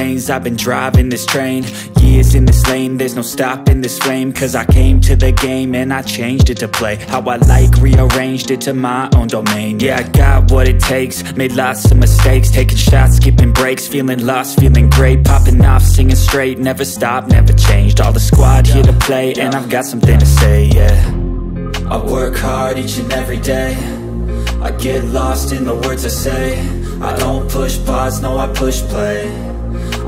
veins, I've been driving this train. Years in this lane, there's no stopping this flame. Cause I came to the game and I changed it to play how I like, rearranged it to my own domain. Yeah, I got what it takes, made lots of mistakes, taking shots, skipping breaks, feeling lost, feeling great, popping off, singing straight, never stopped, never changed. All the squad here to play, and I've got something to say, yeah. I work hard each and every day, I get lost in the words I say. I don't push pause, no, I push play.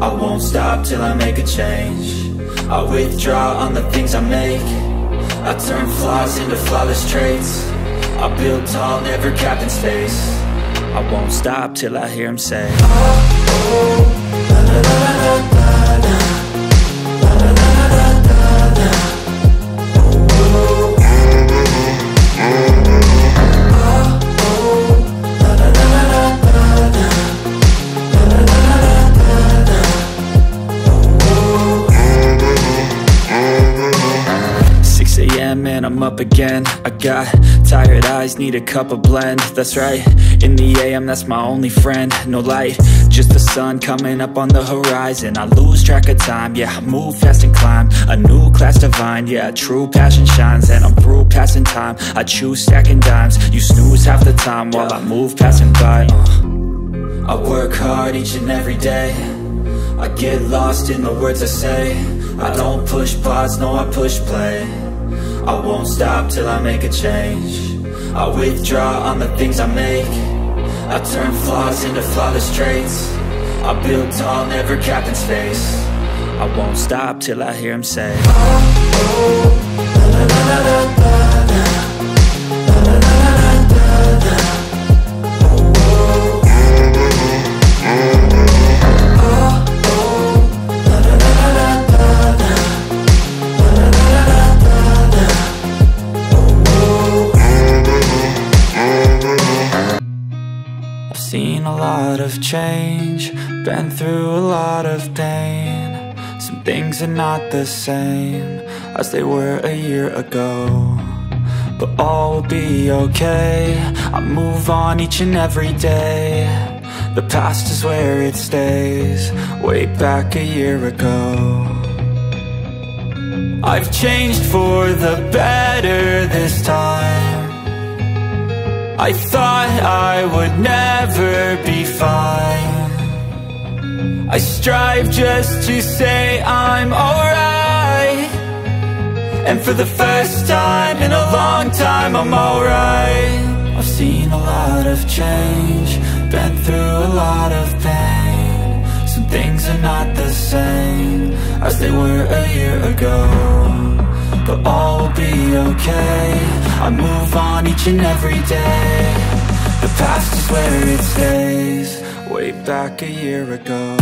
I won't stop till I make a change. I withdraw on the things I make. I turn flaws into flawless traits. I build tall, never capped in space. I won't stop till I hear him say, oh, oh, la la la la la la, la la la la la la, oh, oh. And I'm up again. I got tired eyes, need a cup of blend. That's right, in the AM, that's my only friend. No light, just the sun coming up on the horizon. I lose track of time, yeah, I move fast and climb a new class divine, yeah, true passion shines. And I'm through passing time, I choose stacking dimes. You snooze half the time while I move passing by. I work hard each and every day, I get lost in the words I say. I don't push pause, no, I push play. I won't stop till I make a change. I withdraw on the things I make. I turn flaws into flawless traits. I build tall, never capped in space. I won't stop till I hear him say, oh, oh, la la la la la la, la la la la la la, oh, oh, seen a lot of change, been through a lot of pain. Some things are not the same as they were a year ago, but all will be okay. I move on each and every day. The past is where it stays, way back a year ago. I've changed for the better this time. I thought I would never be fine. I strive just to say I'm alright, and for the first time in a long time I'm alright. I've seen a lot of change, been through a lot of pain. Some things are not the same as they were a year ago, but all will be okay. I move on each and every day. The past is where it stays, way back a year ago.